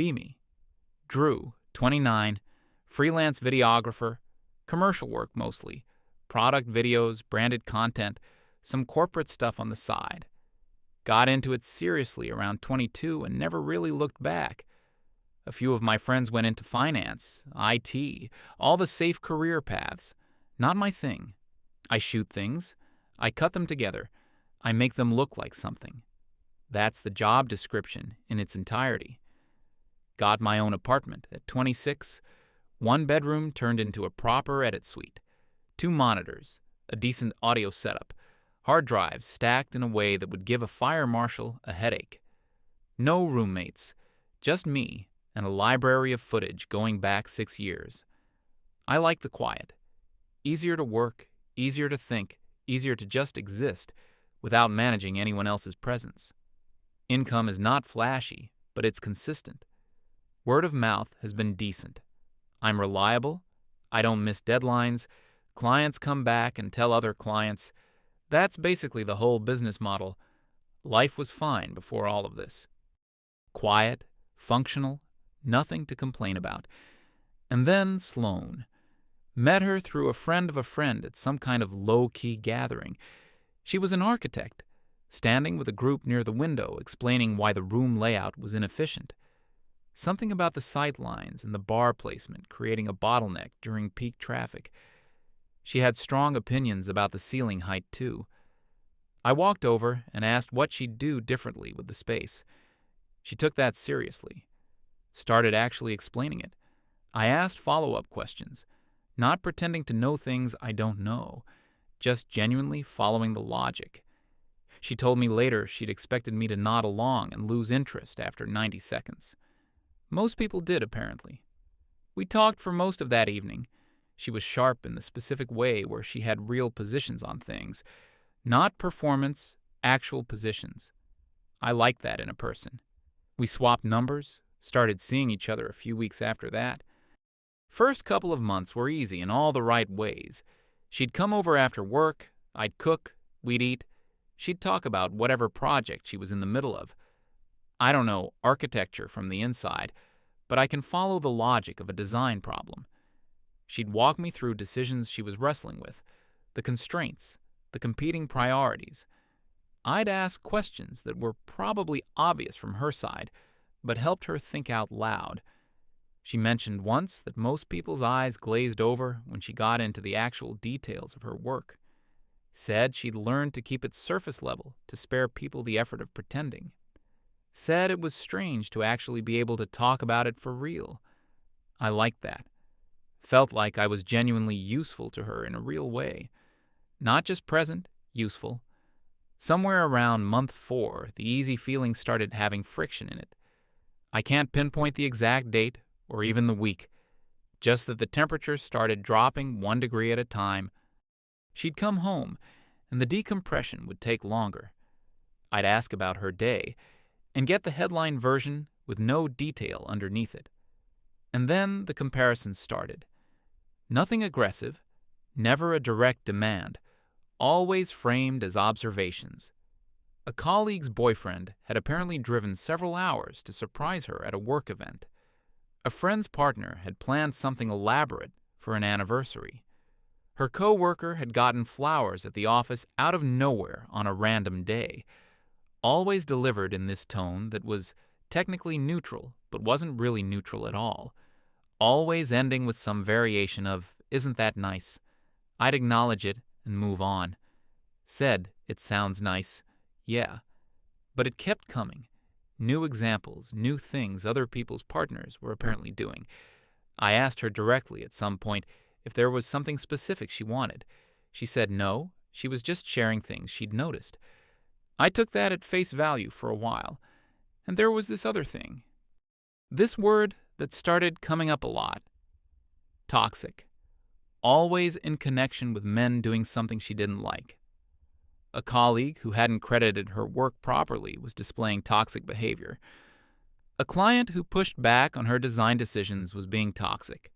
Be me. Drew, 29, freelance videographer, commercial work mostly, product videos, branded content, some corporate stuff on the side. Got into it seriously around 22 and never really looked back. A few of my friends went into finance, IT, all the safe career paths. Not my thing. I shoot things. I cut them together. I make them look like something. That's the job description in its entirety. Got my own apartment at 26. One bedroom turned into a proper edit suite. 2 monitors, a decent audio setup, hard drives stacked in a way that would give a fire marshal a headache. No roommates, just me and a library of footage going back 6 years. I like the quiet. Easier to work, easier to think, easier to just exist without managing anyone else's presence. Income is not flashy, but it's consistent. Word of mouth has been decent. I'm reliable. I don't miss deadlines. Clients come back and tell other clients. That's basically the whole business model. Life was fine before all of this. Quiet, functional, nothing to complain about. And then Sloane. Met her through a friend of a friend at some kind of low-key gathering. She was an architect, standing with a group near the window explaining why the room layout was inefficient. Something about the sight lines and the bar placement creating a bottleneck during peak traffic. She had strong opinions about the ceiling height, too. I walked over and asked what she'd do differently with the space. She took that seriously. Started actually explaining it. I asked follow-up questions, not pretending to know things I don't know, just genuinely following the logic. She told me later she'd expected me to nod along and lose interest after 90 seconds. Most people did, apparently. We talked for most of that evening. She was sharp in the specific way where she had real positions on things. Not performance, actual positions. I like that in a person. We swapped numbers, started seeing each other a few weeks after that. First couple of months were easy in all the right ways. She'd come over after work, I'd cook, we'd eat. She'd talk about whatever project she was in the middle of. I don't know architecture from the inside, but I can follow the logic of a design problem. She'd walk me through decisions she was wrestling with, the constraints, the competing priorities. I'd ask questions that were probably obvious from her side, but helped her think out loud. She mentioned once that most people's eyes glazed over when she got into the actual details of her work. Said she'd learned to keep it surface level to spare people the effort of pretending. Said it was strange to actually be able to talk about it for real. I liked that. Felt like I was genuinely useful to her in a real way. Not just present, useful. Somewhere around month 4, the easy feeling started having friction in it. I can't pinpoint the exact date or even the week, just that the temperature started dropping 1 degree at a time. She'd come home, and the decompression would take longer. I'd ask about her day, and get the headline version with no detail underneath it. And then the comparisons started. Nothing aggressive, never a direct demand, always framed as observations. A colleague's boyfriend had apparently driven several hours to surprise her at a work event. A friend's partner had planned something elaborate for an anniversary. Her coworker had gotten flowers at the office out of nowhere on a random day, always delivered in this tone that was technically neutral but wasn't really neutral at all, always ending with some variation of, "Isn't that nice?" I'd acknowledge it and move on. Said, "It sounds nice." Yeah. But it kept coming. New examples, new things other people's partners were apparently doing. I asked her directly at some point if there was something specific she wanted. She said no, she was just sharing things she'd noticed. I took that at face value for a while. And there was this other thing. This word that started coming up a lot. Toxic. Always in connection with men doing something she didn't like. A colleague who hadn't credited her work properly was displaying toxic behavior. A client who pushed back on her design decisions was being toxic.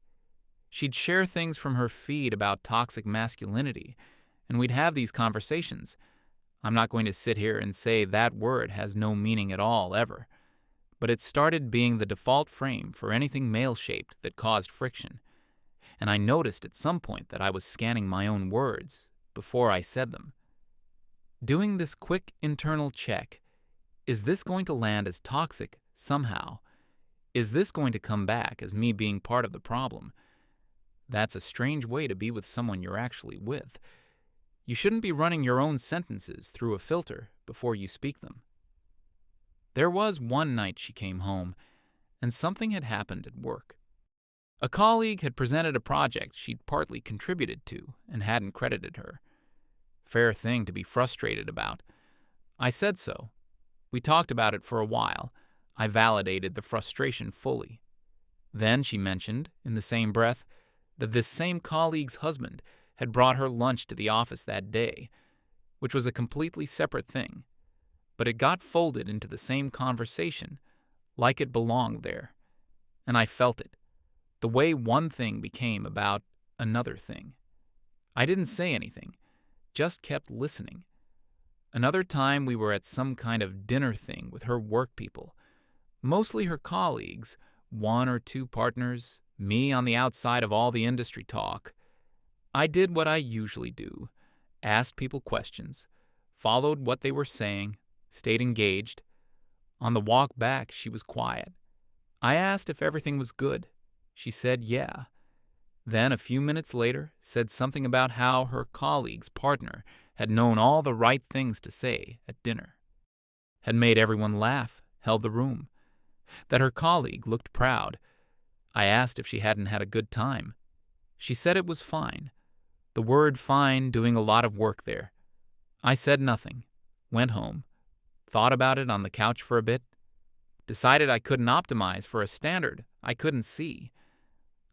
She'd share things from her feed about toxic masculinity, and we'd have these conversations. I'm not going to sit here and say that word has no meaning at all, ever. but it started being the default frame for anything male-shaped that caused friction, and I noticed at some point that I was scanning my own words before I said them. Doing this quick internal check, is this going to land as toxic somehow? Is this going to come back as me being part of the problem? That's a strange way to be with someone you're actually with. You shouldn't be running your own sentences through a filter before you speak them. There was one night she came home, and something had happened at work. A colleague had presented a project she'd partly contributed to and hadn't credited her. Fair thing to be frustrated about. I said so. We talked about it for a while. I validated the frustration fully. Then she mentioned, in the same breath, that this same colleague's husband had brought her lunch to the office that day, which was a completely separate thing, but it got folded into the same conversation, like it belonged there. And I felt it, the way one thing became about another thing. I didn't say anything, just kept listening. Another time we were at some kind of dinner thing with her work people, mostly her colleagues, one or two partners, me on the outside of all the industry talk. I did what I usually do, asked people questions, followed what they were saying, stayed engaged. On the walk back, she was quiet. I asked if everything was good. She said yeah. Then, a few minutes later, said something about how her colleague's partner had known all the right things to say at dinner, had made everyone laugh, held the room, that her colleague looked proud. I asked if she hadn't had a good time. She said it was fine. The word fine doing a lot of work there. I said nothing, went home, thought about it on the couch for a bit, decided I couldn't optimize for a standard I couldn't see.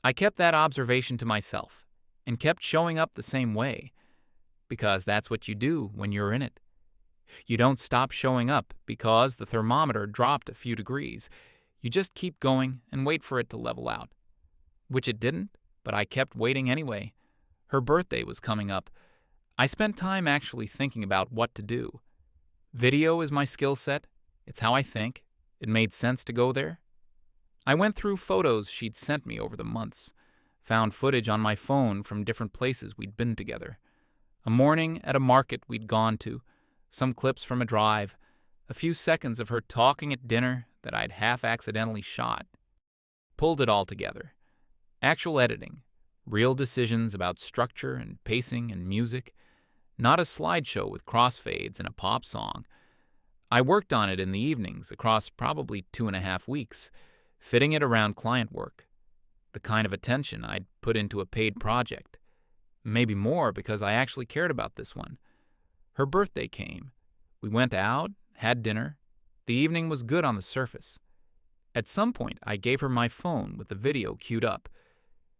I kept that observation to myself and kept showing up the same way, because that's what you do when you're in it. You don't stop showing up because the thermometer dropped a few degrees. You just keep going and wait for it to level out. Which it didn't, but I kept waiting anyway. Her birthday was coming up. I spent time actually thinking about what to do. Video is my skill set. It's how I think. It made sense to go there. I went through photos she'd sent me over the months, found footage on my phone from different places we'd been together. A morning at a market we'd gone to, some clips from a drive, a few seconds of her talking at dinner that I'd half-accidentally shot. Pulled it all together. Actual editing, real decisions about structure and pacing and music, not a slideshow with crossfades and a pop song. I worked on it in the evenings across probably 2.5 weeks, fitting it around client work, the kind of attention I'd put into a paid project. Maybe more because I actually cared about this one. Her birthday came. We went out, had dinner. The evening was good on the surface. At some point, I gave her my phone with the video queued up.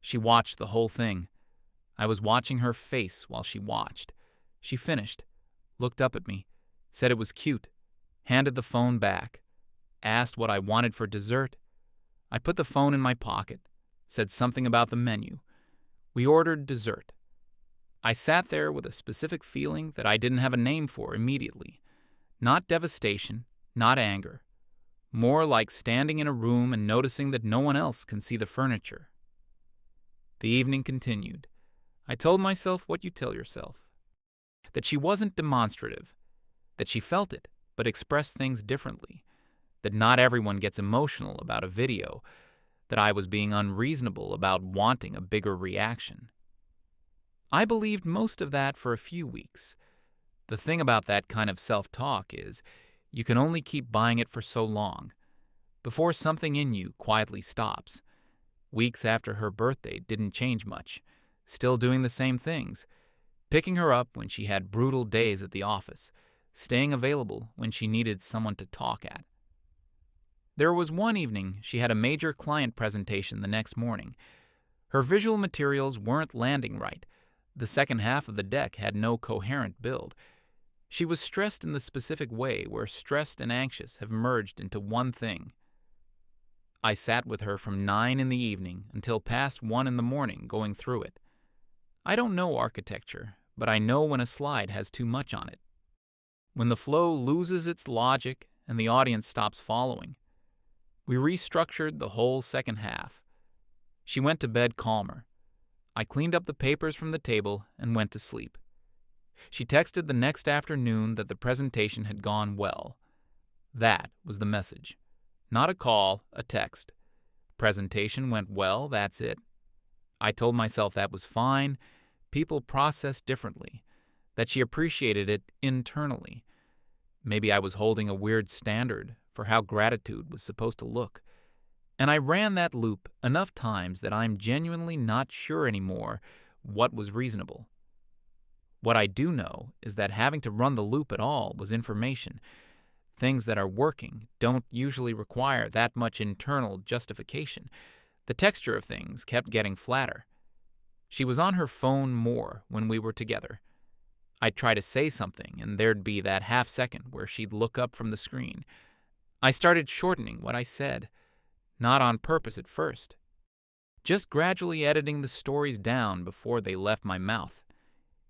She watched the whole thing. I was watching her face while she watched. She finished, looked up at me, said it was cute, handed the phone back, asked what I wanted for dessert. I put the phone in my pocket, said something about the menu. We ordered dessert. I sat there with a specific feeling that I didn't have a name for immediately. Not devastation, not anger. More like standing in a room and noticing that no one else can see the furniture. The evening continued. I told myself what you tell yourself. That she wasn't demonstrative. That she felt it, but expressed things differently. That not everyone gets emotional about a video. That I was being unreasonable about wanting a bigger reaction. I believed most of that for a few weeks. The thing about that kind of self-talk is you can only keep buying it for so long, before something in you quietly stops. Weeks after her birthday didn't change much, still doing the same things, picking her up when she had brutal days at the office, staying available when she needed someone to talk at. There was one evening she had a major client presentation the next morning. Her visual materials weren't landing right. The second half of the deck had no coherent build. She was stressed in the specific way where stressed and anxious have merged into one thing. I sat with her from 9 in the evening until past 1 in the morning going through it. I don't know architecture, but I know when a slide has too much on it. When the flow loses its logic and the audience stops following. We restructured the whole second half. She went to bed calmer. I cleaned up the papers from the table and went to sleep. She texted the next afternoon that the presentation had gone well. That was the message. Not a call, a text. Presentation went well, that's it. I told myself that was fine. People process differently. That she appreciated it internally. Maybe I was holding a weird standard for how gratitude was supposed to look. And I ran that loop enough times that I'm genuinely not sure anymore what was reasonable. What I do know is that having to run the loop at all was information. Things that are working don't usually require that much internal justification. The texture of things kept getting flatter. She was on her phone more when we were together. I'd try to say something, and there'd be that half second where she'd look up from the screen. I started shortening what I said, not on purpose at first, just gradually editing the stories down before they left my mouth,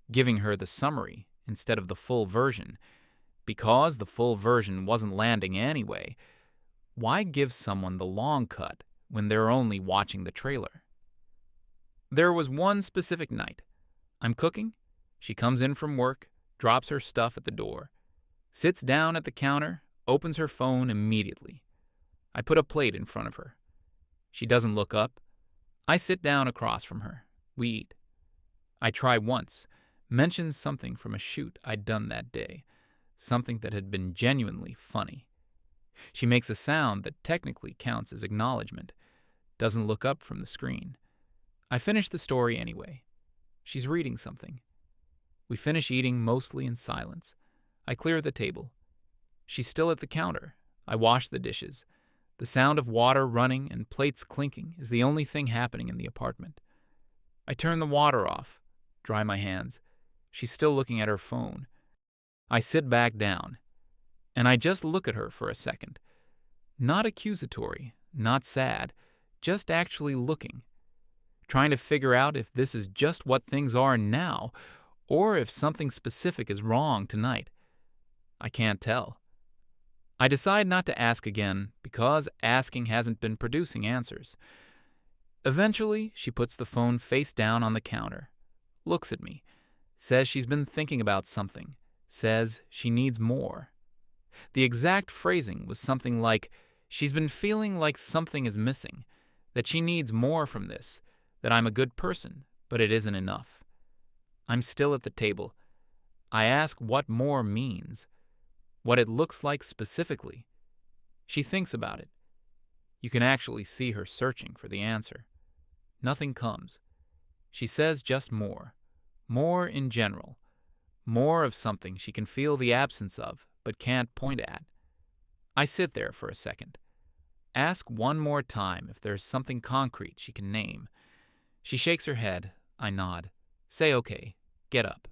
giving her the summary instead of the full version. Because the full version wasn't landing anyway, why give someone the long cut when they're only watching the trailer? There was one specific night. I'm cooking. She comes in from work, drops her stuff at the door, sits down at the counter, opens her phone immediately. I put a plate in front of her. She doesn't look up. I sit down across from her. We eat. I try once, mention something from a shoot I'd done that day, something that had been genuinely funny. She makes a sound that technically counts as acknowledgement, doesn't look up from the screen. I finish the story anyway. She's reading something. We finish eating mostly in silence. I clear the table. She's still at the counter. I wash the dishes. The sound of water running and plates clinking is the only thing happening in the apartment. I turn the water off, dry my hands. She's still looking at her phone. I sit back down, and I just look at her for a second. Not accusatory, not sad, just actually looking. Trying to figure out if this is just what things are now, or if something specific is wrong tonight. I can't tell. I decide not to ask again because asking hasn't been producing answers. Eventually, she puts the phone face down on the counter, looks at me, says she's been thinking about something, says she needs more. The exact phrasing was something like, she's been feeling like something is missing, that she needs more from this, that I'm a good person, but it isn't enough. I'm still at the table. I ask what more means, what it looks like specifically. She thinks about it. You can actually see her searching for the answer. Nothing comes. She says just more in general, more of something she can feel the absence of but can't point at. I sit there for a second. Ask one more time if there's something concrete she can name. She shakes her head. I nod. Say okay. Get up.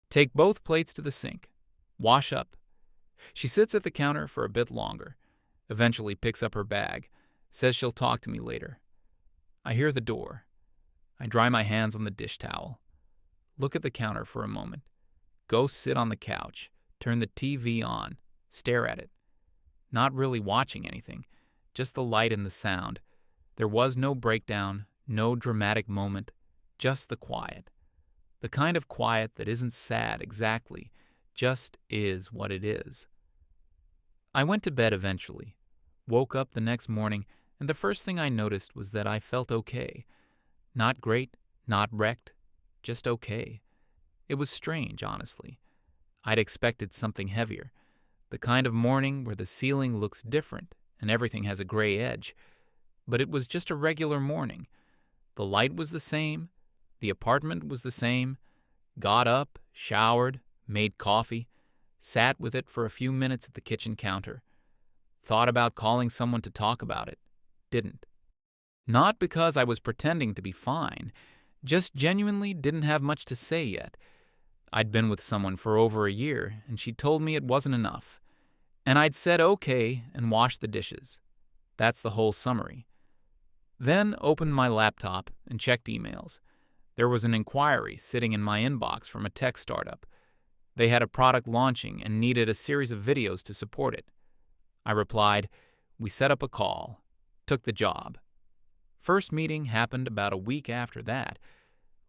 Take both plates to the sink. Wash up. She sits at the counter for a bit longer, eventually picks up her bag, says she'll talk to me later. I hear the door. I dry my hands on the dish towel. Look at the counter for a moment. Go sit on the couch. Turn the TV on. Stare at it. Not really watching anything, just the light and the sound. There was no breakdown, no dramatic moment, just the quiet. The kind of quiet that isn't sad exactly, just is what it is. I went to bed eventually, woke up the next morning, and the first thing I noticed was that I felt okay. Not great, not wrecked, just okay. It was strange, honestly. I'd expected something heavier, the kind of morning where the ceiling looks different and everything has a gray edge. But it was just a regular morning. The light was the same, the apartment was the same. Got up, showered, made coffee, sat with it for a few minutes at the kitchen counter. Thought about calling someone to talk about it. Didn't. Not because I was pretending to be fine, just genuinely didn't have much to say yet. I'd been with someone for over a year, and she'd told me it wasn't enough. And I'd said okay and washed the dishes. That's the whole summary. Then opened my laptop and checked emails. There was an inquiry sitting in my inbox from a tech startup. They had a product launching and needed a series of videos to support it. I replied, We set up a call. Took the job. First meeting happened about a week after that.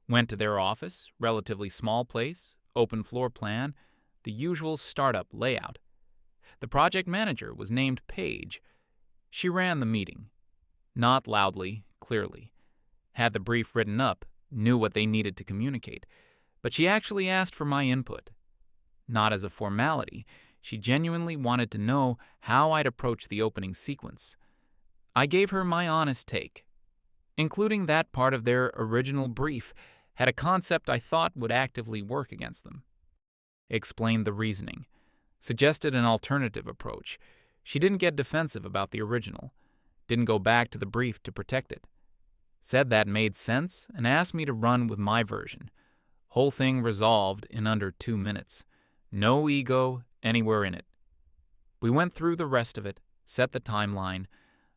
Went to their office, relatively small place, open floor plan, the usual startup layout. The project manager was named Paige. She ran the meeting. Not loudly, clearly. Had the brief written up, knew what they needed to communicate, but she actually asked for my input. Not as a formality, she genuinely wanted to know how I'd approach the opening sequence. I gave her my honest take. Including that part of their original brief had a concept I thought would actively work against them. Explained the reasoning. Suggested an alternative approach. She didn't get defensive about the original. Didn't go back to the brief to protect it. Said that made sense and asked me to run with my version. Whole thing resolved in under 2 minutes. No ego anywhere in it. We went through the rest of it, set the timeline.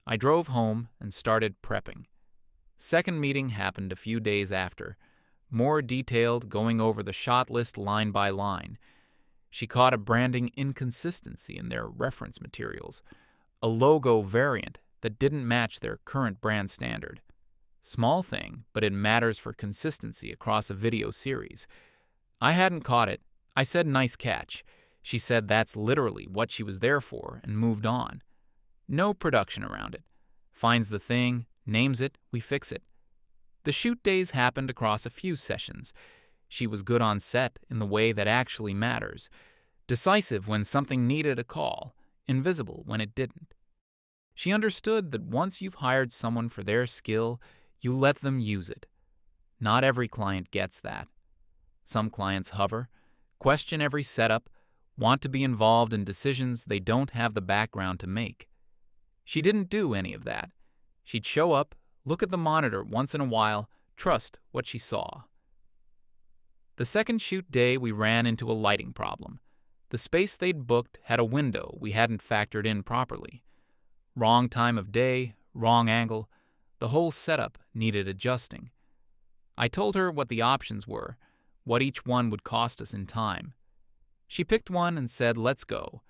I drove home and started prepping. Second meeting happened a few days after. More detailed, going over the shot list line by line. She caught a branding inconsistency in their reference materials. A logo variant that didn't match their current brand standard. Small thing, but it matters for consistency across a video series. I hadn't caught it. I said nice catch. She said that's literally what she was there for and moved on. No production around it. Finds the thing, names it, we fix it. The shoot days happened across a few sessions. She was good on set in the way that actually matters. Decisive when something needed a call, invisible when it didn't. She understood that once you've hired someone for their skill, you let them use it. Not every client gets that. Some clients hover, question every setup, want to be involved in decisions they don't have the background to make. She didn't do any of that. She'd show up, look at the monitor once in a while, trust what she saw. The second shoot day, we ran into a lighting problem. The space they'd booked had a window we hadn't factored in properly. Wrong time of day, wrong angle. The whole setup needed adjusting. I told her what the options were, what each one would cost us in time. She picked one and said, let's go.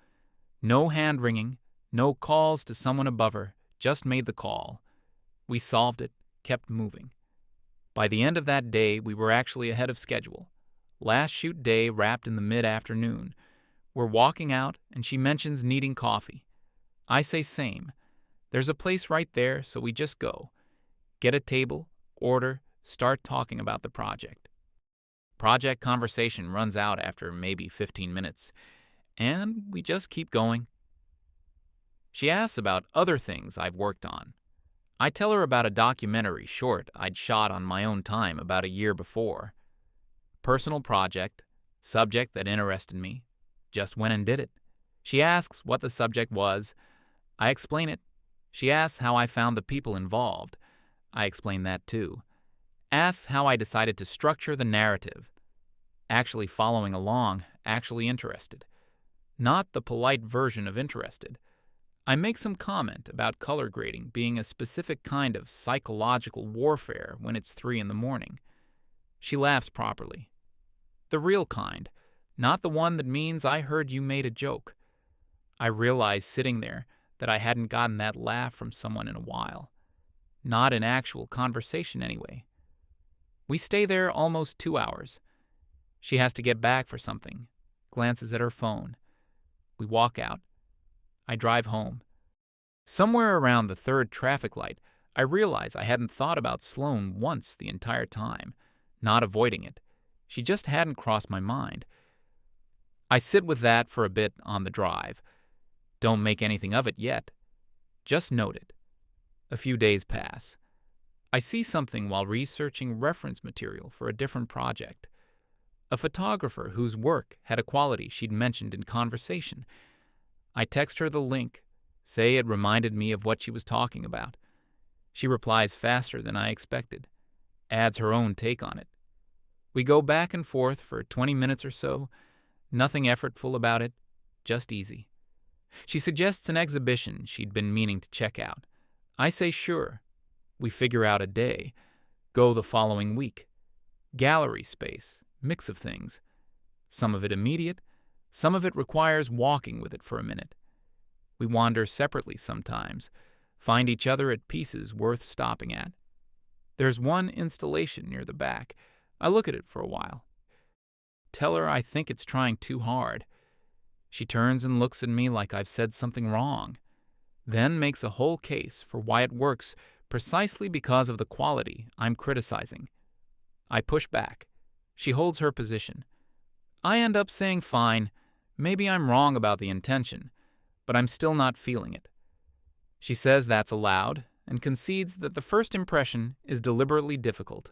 No hand-wringing, no calls to someone above her, just made the call. We solved it, kept moving. By the end of that day, we were actually ahead of schedule. Last shoot day wrapped in the mid-afternoon. We're walking out, and she mentions needing coffee. I say same. There's a place right there, so we just go. Get a table, order, start talking about the project. Project conversation runs out after maybe 15 minutes, and we just keep going. She asks about other things I've worked on. I tell her about a documentary short I'd shot on my own time about a year before. Personal project, subject that interested me. Just went and did it. She asks what the subject was. I explain it. She asks how I found the people involved. I explain that too. Asks how I decided to structure the narrative. Actually following along, actually interested. Not the polite version of interested. I make some comment about color grading being a specific kind of psychological warfare when it's 3 a.m. She laughs properly. The real kind, not the one that means I heard you made a joke. I realize sitting there that I hadn't gotten that laugh from someone in a while. Not in actual conversation anyway. We stay there almost 2 hours. She has to get back for something, glances at her phone. We walk out. I drive home. Somewhere around the 3rd traffic light, I realize I hadn't thought about Sloane once the entire time, not avoiding it. She just hadn't crossed my mind. I sit with that for a bit on the drive. Don't make anything of it yet. Just note it. A few days pass. I see something while researching reference material for a different project. A photographer whose work had a quality she'd mentioned in conversation. I text her the link, say it reminded me of what she was talking about. She replies faster than I expected, adds her own take on it. We go back and forth for 20 minutes or so, nothing effortful about it, just easy. She suggests an exhibition she'd been meaning to check out. I say sure. We figure out a day, go the following week. Gallery space, mix of things. Some of it immediate, some of it requires walking with it for a minute. We wander separately sometimes, find each other at pieces worth stopping at. There's one installation near the back. I look at it for a while. Tell her I think it's trying too hard. She turns and looks at me like I've said something wrong, then makes a whole case for why it works precisely because of the quality I'm criticizing. I push back. She holds her position. I end up saying fine, maybe I'm wrong about the intention, but I'm still not feeling it. She says that's allowed and concedes that the first impression is deliberately difficult.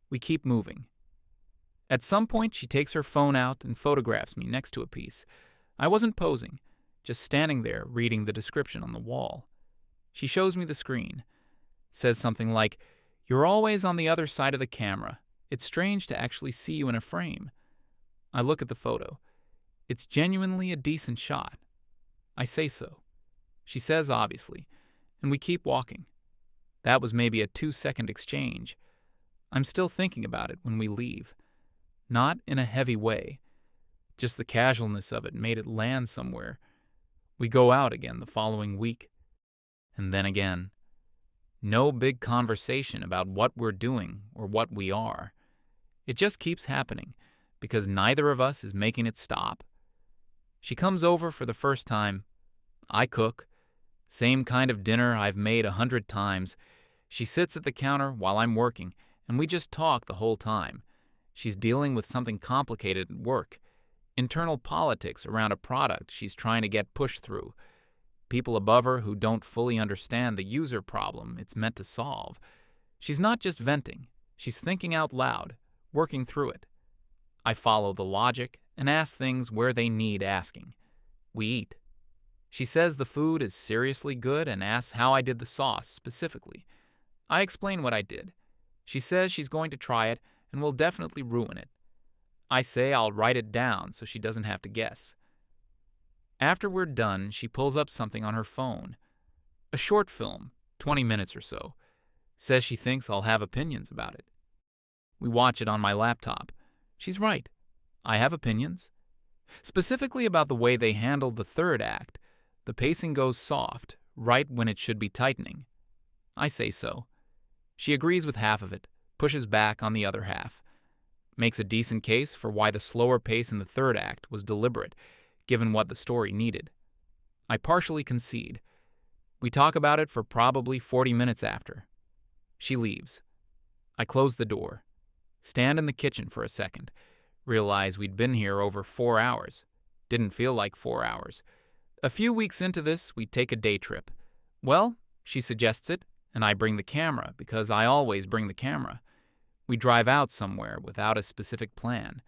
We keep moving. At some point, she takes her phone out and photographs me next to a piece. I wasn't posing, just standing there reading the description on the wall. She shows me the screen, says something like, "You're always on the other side of the camera. It's strange to actually see you in a frame." I look at the photo. It's genuinely a decent shot. I say so. She says obviously, and we keep walking. That was maybe a 2-second exchange. I'm still thinking about it when we leave. Not in a heavy way. Just the casualness of it made it land somewhere. We go out again the following week. And then again. No big conversation about what we're doing or what we are. It just keeps happening because neither of us is making it stop. She comes over for the first time. I cook. Same kind of dinner I've made 100 times. She sits at the counter while I'm working, and we just talk the whole time. She's dealing with something complicated at work. Internal politics around a product she's trying to get pushed through. People above her who don't fully understand the user problem it's meant to solve. She's not just venting. She's thinking out loud, working through it. I follow the logic and ask things where they need asking. We eat. She says the food is seriously good and asks how I did the sauce specifically. I explain what I did. She says she's going to try it and will definitely ruin it. I say I'll write it down so she doesn't have to guess. After we're done, she pulls up something on her phone. A short film, 20 minutes or so. Says she thinks I'll have opinions about it. We watch it on my laptop. She's right. I have opinions. Specifically about the way they handled the third act. The pacing goes soft, right when it should be tightening. I say so. She agrees with half of it, pushes back on the other half. Makes a decent case for why the slower pace in the third act was deliberate, given what the story needed. I partially concede. We talk about it for probably 40 minutes after. She leaves. I close the door. Stand in the kitchen for a second. Realize we'd been here over 4 hours. Didn't feel like 4 hours. A few weeks into this, we take a day trip. Well, she suggests it, and I bring the camera because I always bring the camera. We drive out somewhere without a specific plan.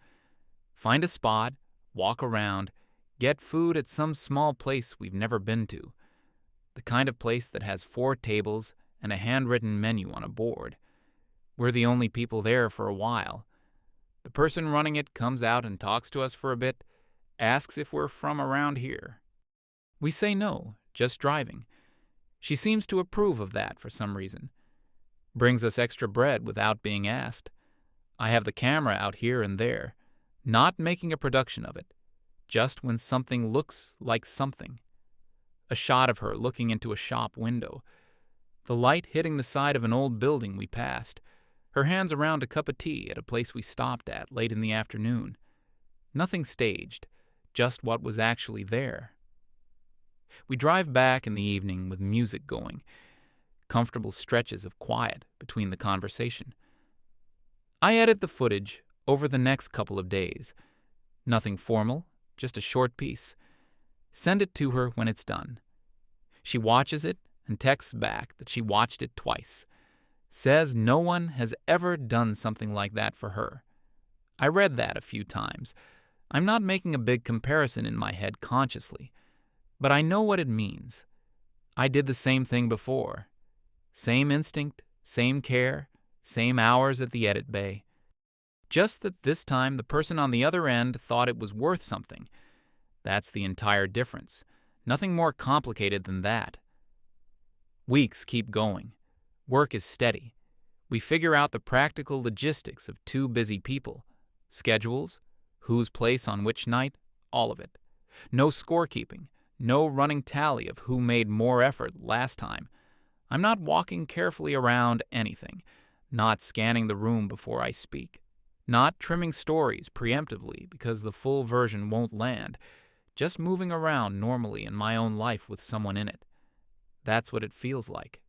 Find a spot, walk around, get food at some small place we've never been to. The kind of place that has 4 tables and a handwritten menu on a board. We're the only people there for a while. The person running it comes out and talks to us for a bit, asks if we're from around here. We say no, just driving. She seems to approve of that for some reason. Brings us extra bread without being asked. I have the camera out here and there, not making a production of it, just when something looks like something. A shot of her looking into a shop window. The light hitting the side of an old building we passed. Her hands around a cup of tea at a place we stopped at late in the afternoon. Nothing staged, just what was actually there. We drive back in the evening with music going, comfortable stretches of quiet between the conversation. I edit the footage over the next couple of days. Nothing formal, just a short piece. Send it to her when it's done. She watches it and texts back that she watched it twice. Says no one has ever done something like that for her. I read that a few times. I'm not making a big comparison in my head consciously, but I know what it means. I did the same thing before. Same instinct, same care, same hours at the edit bay. Just that this time the person on the other end thought it was worth something. That's the entire difference. Nothing more complicated than that. Weeks keep going. Work is steady. We figure out the practical logistics of 2 busy people. Schedules, whose place on which night, all of it. No scorekeeping, No running tally of who made more effort last time. I'm not walking carefully around anything, not scanning the room before I speak, not trimming stories preemptively because the full version won't land, just moving around normally in my own life with someone in it. That's what it feels like.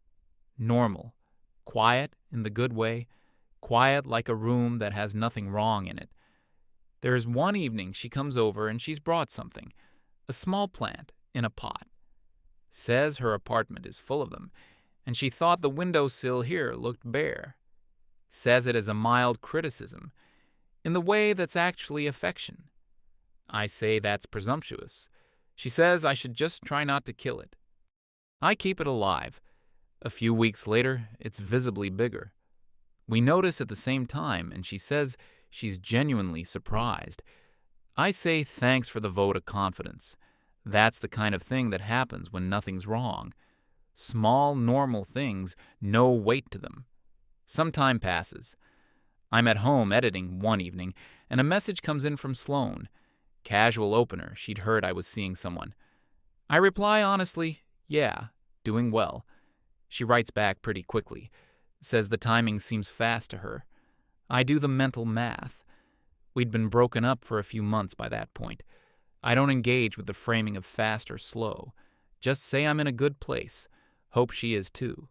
Normal. Quiet in the good way. Quiet like a room that has nothing wrong in it. There's one evening she comes over and she's brought something. A small plant in a pot. Says her apartment is full of them, and she thought the windowsill here looked bare. Says it as a mild criticism, in the way that's actually affection. I say that's presumptuous. She says I should just try not to kill it. I keep it alive. A few weeks later, it's visibly bigger. We notice at the same time, and she says she's genuinely surprised. I say thanks for the vote of confidence. That's the kind of thing that happens when nothing's wrong. Small, normal things, no weight to them. Some time passes. I'm at home editing one evening, and a message comes in from Sloan. Casual opener, she'd heard I was seeing someone. I reply honestly, yeah, doing well. She writes back pretty quickly. Says the timing seems fast to her. I do the mental math. We'd been broken up for a few months by that point. I don't engage with the framing of fast or slow. Just say I'm in a good place. Hope she is too.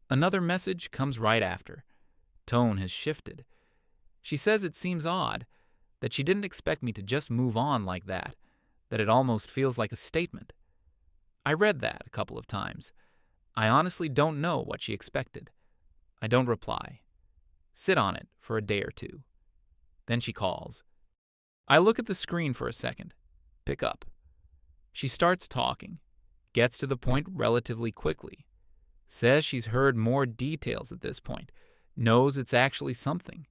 Another message comes right after. Tone has shifted. She says it seems odd, that she didn't expect me to just move on like that it almost feels like a statement. I read that a couple of times. I honestly don't know what she expected. I don't reply. Sit on it for a day or two. Then she calls. I look at the screen for a second. Pick up. She starts talking. Gets to the point relatively quickly. Says she's heard more details at this point. Knows it's actually something.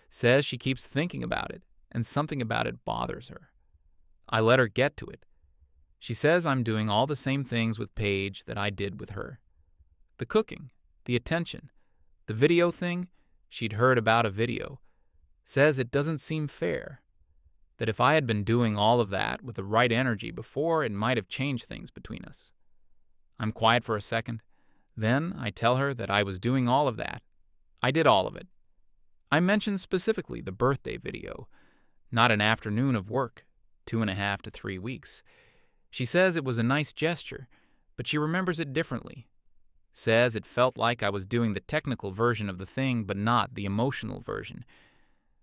Says she keeps thinking about it, and something about it bothers her. I let her get to it. She says I'm doing all the same things with Paige that I did with her. The cooking, the attention, the video thing, she'd heard about a video. Says it doesn't seem fair. That if I had been doing all of that with the right energy before, it might have changed things between us. I'm quiet for a second. Then I tell her that I was doing all of that. I did all of it. I mention specifically the birthday video, not an afternoon of work, 2.5 to 3 weeks. She says it was a nice gesture, but she remembers it differently. Says it felt like I was doing the technical version of the thing, but not the emotional version.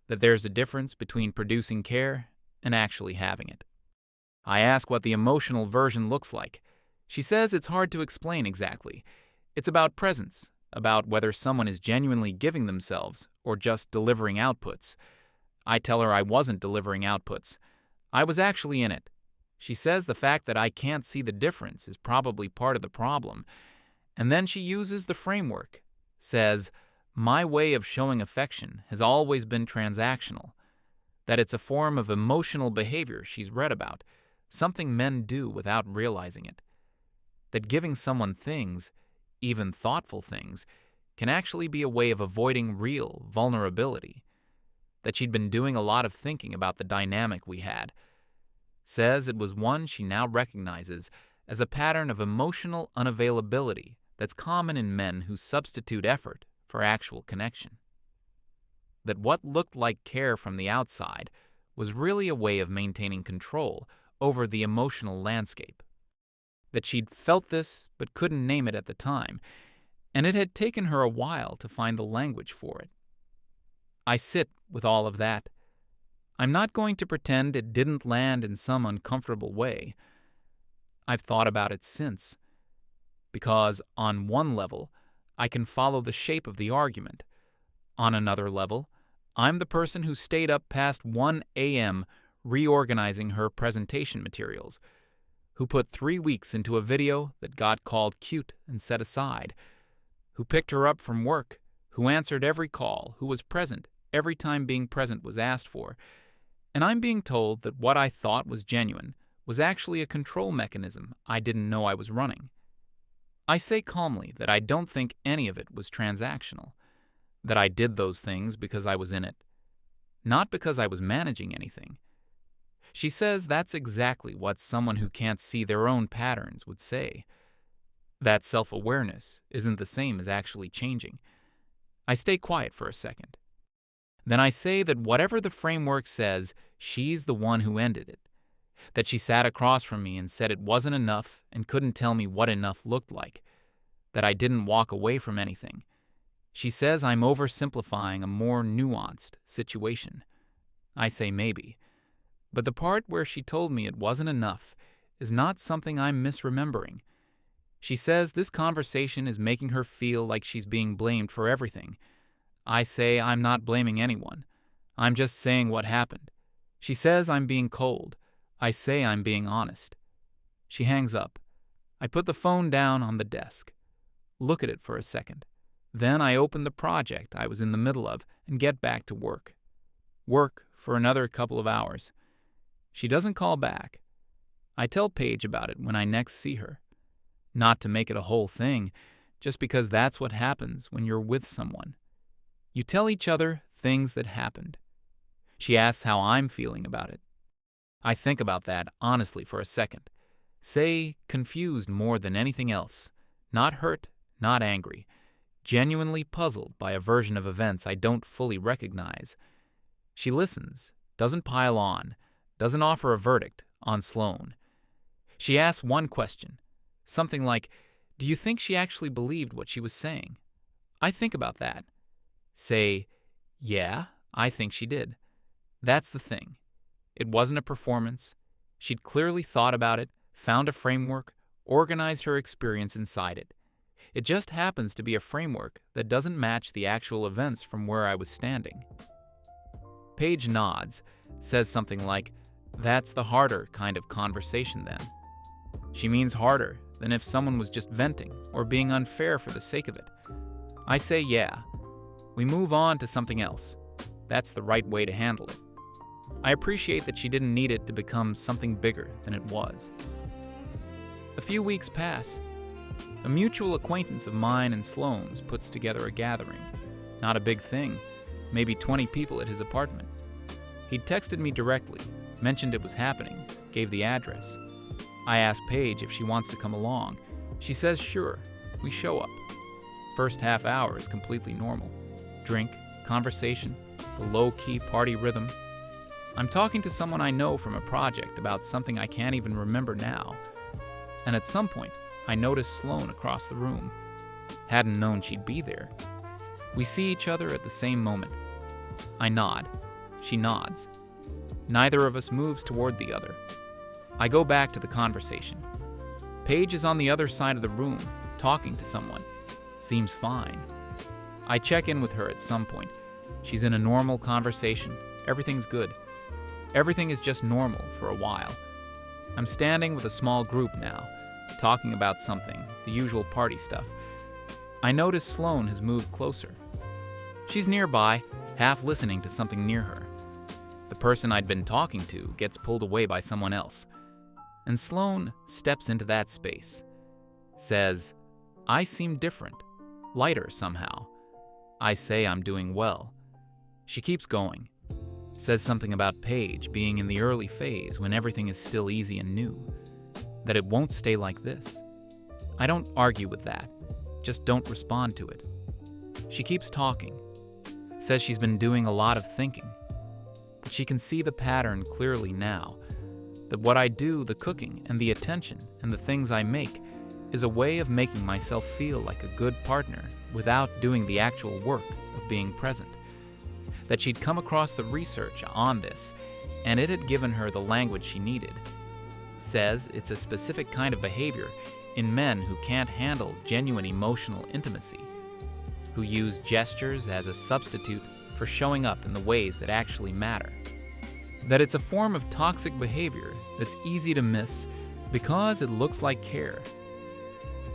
That there's a difference between producing care and actually having it. I ask what the emotional version looks like. She says it's hard to explain exactly. It's about presence, about whether someone is genuinely giving themselves or just delivering outputs. I tell her I wasn't delivering outputs. I was actually in it. She says the fact that I can't see the difference is probably part of the problem. And then she uses the framework. Says, my way of showing affection has always been transactional. That it's a form of emotional behavior she's read about, something men do without realizing it. That giving someone things, even thoughtful things, can actually be a way of avoiding real vulnerability. That she'd been doing a lot of thinking about the dynamic we had. Says it was one she now recognizes as a pattern of emotional unavailability that's common in men who substitute effort for actual connection. That what looked like care from the outside was really a way of maintaining control over the emotional landscape. That she'd felt this but couldn't name it at the time, and it had taken her a while to find the language for it. I sit with all of that. I'm not going to pretend it didn't land in some uncomfortable way. I've thought about it since. Because on one level, I can follow the shape of the argument. On another level, I'm the person who stayed up past 1 a.m. reorganizing her presentation materials, who put 3 weeks into a video that got called cute and set aside, who picked her up from work, who answered every call, who was present every time being present was asked for, and I'm being told that what I thought was genuine was actually a control mechanism I didn't know I was running. I say calmly that I don't think any of it was transactional, that I did those things because I was in it, not because I was managing anything. She says that's exactly what someone who can't see their own patterns would say. That self-awareness isn't the same as actually changing. I stay quiet for a second. Then I say that whatever the framework says, she's the one who ended it. That she sat across from me and said it wasn't enough and couldn't tell me what enough looked like. That I didn't walk away from anything. She says I'm oversimplifying a more nuanced situation. I say maybe. But the part where she told me it wasn't enough is not something I'm misremembering. She says this conversation is making her feel like she's being blamed for everything. I say I'm not blaming anyone. I'm just saying what happened. She says I'm being cold. I say I'm being honest. She hangs up. I put the phone down on the desk. Look at it for a second. Then I open the project I was in the middle of and get back to work. Work for another couple of hours. She doesn't call back. I tell Paige about it when I next see her. Not to make it a whole thing, just because that's what happens when you're with someone. You tell each other things that happened. She asks how I'm feeling about it. I think about that honestly for a second. Say confused more than anything else. Not hurt, not angry. Genuinely puzzled by a version of events I don't fully recognize. She listens, doesn't pile on, doesn't offer a verdict on Sloane. She asks one question, something like, do you think she actually believed what she was saying? I think about that. Say, yeah, I think she did. That's the thing. It wasn't a performance. She'd clearly thought about it, found a framework, organized her experience inside it. It just happens to be a framework that doesn't match the actual events from where I was standing. Paige nods, says something like, that's the harder kind of conversation then. She means harder than if someone was just venting or being unfair for the sake of it. I say yeah. We move on to something else. That's the right way to handle it. I appreciate that she didn't need it to become something bigger than it was. A few weeks pass. A mutual acquaintance of mine and Sloane's puts together a gathering. Not a big thing, maybe 20 people at his apartment. He'd texted me directly, mentioned it was happening, gave the address. I asked Paige if she wants to come along. She says sure. We show up. First half hour is completely normal. Drink, conversation, a low-key party rhythm. I'm talking to someone I know from a project about something I can't even remember now. And at some point, I notice Sloane across the room. Hadn't known she'd be there. We see each other at the same moment. I nod. She nods. Neither of us moves toward the other. I go back to the conversation. Paige is on the other side of the room, talking to someone. Seems fine. I check in with her at some point. She's in a normal conversation. Everything's good. Everything is just normal for a while. I'm standing with a small group now, talking about something, the usual party stuff. I notice Sloane has moved closer. She's nearby, half listening to something near her. The person I'd been talking to gets pulled away by someone else. And Sloane steps into that space. Says, I seem different, lighter somehow. I say I'm doing well. She keeps going. Says something about Paige being in the early phase when everything is still easy and new. That it won't stay like this. I don't argue with that. Just don't respond to it. She keeps talking. Says she's been doing a lot of thinking. But she can see the pattern clearly now. That what I do, the cooking and the attention and the things I make, is a way of making myself feel like a good partner without doing the actual work of being present. That she'd come across the research on this, and it had given her the language she needed. Says it's a specific kind of behavior in men who can't handle genuine emotional intimacy, who use gestures as a substitute for showing up in the ways that actually matter. That it's a form of toxic behavior that's easy to miss because it looks like care.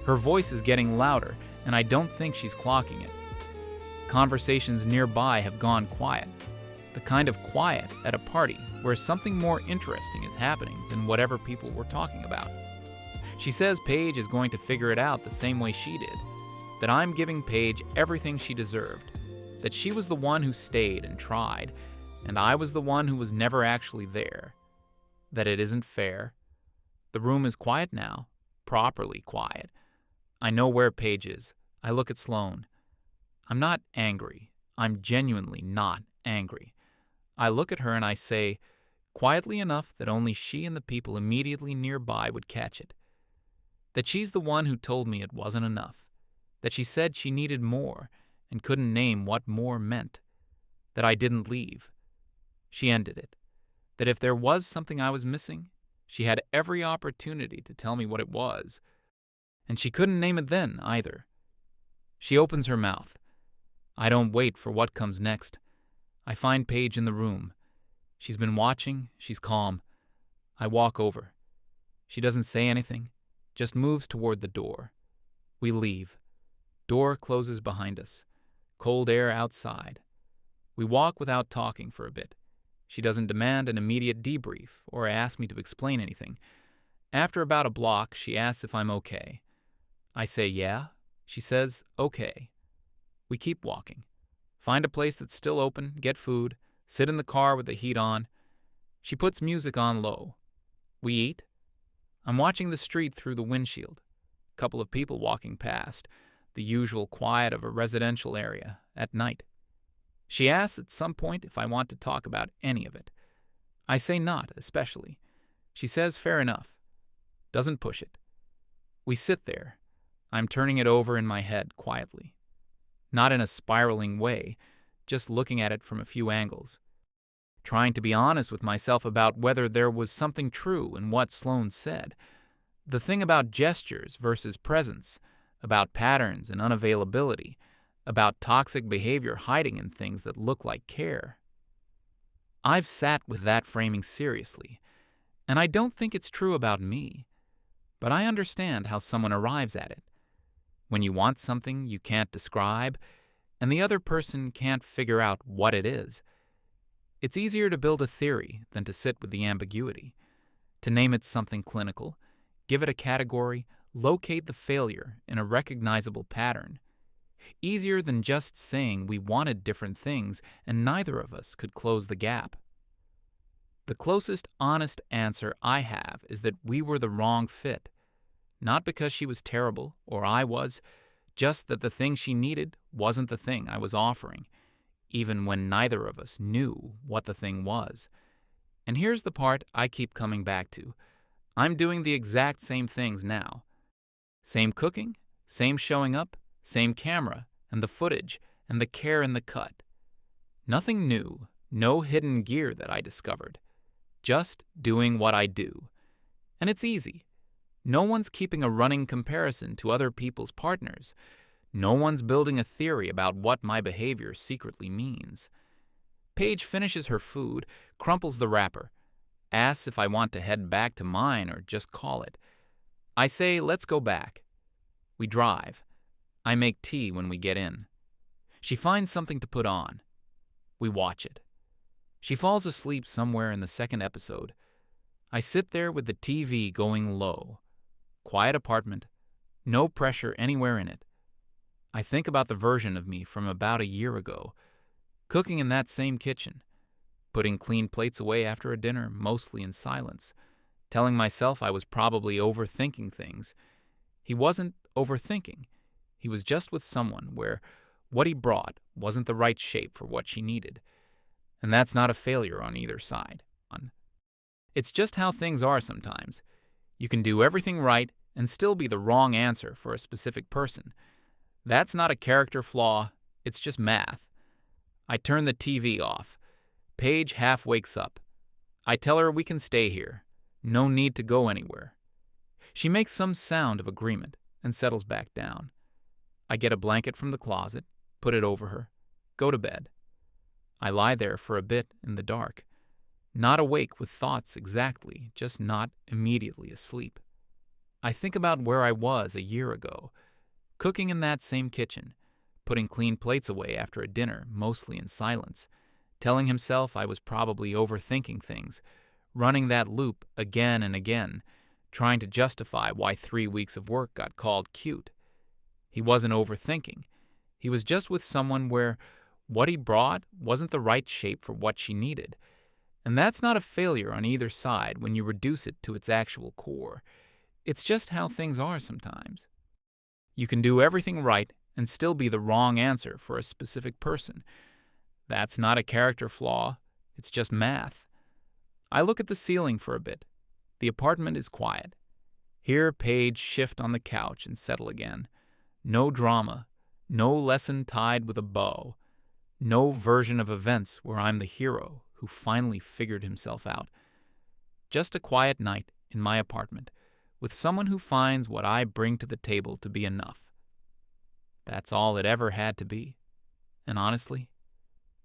Her voice is getting louder, and I don't think she's clocking it. Conversations nearby have gone quiet, the kind of quiet at a party where something more interesting is happening than whatever people were talking about. She says Paige is going to figure it out the same way she did, that I'm giving Paige everything she deserved, that she was the one who stayed and tried, and I was the one who was never actually there. that it isn't fair. The room is quiet now, properly quiet. I know where Paige is. I look at Sloane. I'm not angry. I'm genuinely not angry. I look at her and I say, quietly enough that only she and the people immediately nearby would catch it, that she's the one who told me it wasn't enough, that she said she needed more and couldn't name what more meant, that I didn't leave. She ended it, that if there was something I was missing, she had every opportunity to tell me what it was, and she couldn't name it then either. She opens her mouth. I don't wait for what comes next. I find Paige in the room. She's been watching, she's calm. I walk over. She doesn't say anything, just moves toward the door. We leave. Door closes behind us. Cold air outside. We walk without talking for a bit. She doesn't demand an immediate debrief or ask me to explain anything. After about a block, she asks if I'm okay. I say yeah. She says okay. We keep walking. Find a place that's still open, get food, sit in the car with the heat on. She puts music on low. We eat. I'm watching the street through the windshield. A couple of people walking past, the usual quiet of a residential area at night. She asks at some point if I want to talk about any of it. I say not, especially. She says fair enough. Doesn't push it. We sit there. I'm turning it over in my head quietly. Not in a spiraling way, just looking at it from a few angles. Trying to be honest with myself about whether there was something true in what Sloane said. The thing about gestures versus presence, about patterns and unavailability, about toxic behavior hiding in things that look like care. I've sat with that framing seriously, and I don't think it's true about me, but I understand how someone arrives at it. When you want something you can't describe, and the other person can't figure out what it is, it's easier to build a theory than to sit with the ambiguity, to name it something clinical, give it a category, locate the failure in a recognizable pattern. Easier than just saying we wanted different things and neither of us could close the gap. The closest honest answer I have is that we were the wrong fit. Not because she was terrible, or I was, just that the thing she needed wasn't the thing I was offering, even when neither of us knew what the thing was. And here's the part I keep coming back to. I'm doing the exact same things now. Same cooking, same showing up, same camera, and the footage, and the care in the cut. Nothing new, no hidden gear that I discovered. Just doing what I do. And it's easy. No one's keeping a running comparison to other people's partners. No one's building a theory about what my behavior secretly means. Paige finishes her food, crumples the wrapper, asks if I want to head back to mine or just call it. I say, let's go back. We drive. I make tea when we get in. She finds something to put on. We watch it. She falls asleep somewhere in the second episode. I sit there with the TV going low. Quiet apartment. No pressure anywhere in it. I think about the version of me from about a year ago, cooking in that same kitchen, putting clean plates away after a dinner, mostly in silence, telling myself I was probably overthinking things. He wasn't overthinking. He was just with someone where what he brought wasn't the right shape for what she needed. And that's not a failure on either side. It's just how things are sometimes. You can do everything right and still be the wrong answer for a specific person. That's not a character flaw, it's just math. I turn the TV off. Paige half wakes up. I tell her we can stay here. No need to go anywhere. She makes some sound of agreement and settles back down. I get a blanket from the closet, put it over her, go to bed. I lie there for a bit in the dark, not awake with thoughts exactly, just not immediately asleep. I think about where I was a year ago, cooking in that same kitchen, putting clean plates away after a dinner, mostly in silence, telling himself I was probably overthinking things, running that loop again and again, trying to justify why 3 weeks of work got called cute. He wasn't overthinking. He was just with someone where what he brought wasn't the right shape for what she needed. And that's not a failure on either side when you reduce it to its actual core. It's just how things are sometimes. You can do everything right and still be the wrong answer for a specific person. That's not a character flaw, it's just math. I look at the ceiling for a bit. The apartment is quiet. Hear Paige shift on the couch and settle again. No drama, no lesson tied with a bow, no version of events where I'm the hero who finally figured himself out. Just a quiet night in my apartment with someone who finds what I bring to the table to be enough. That's all it ever had to be. And honestly,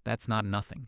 that's not nothing.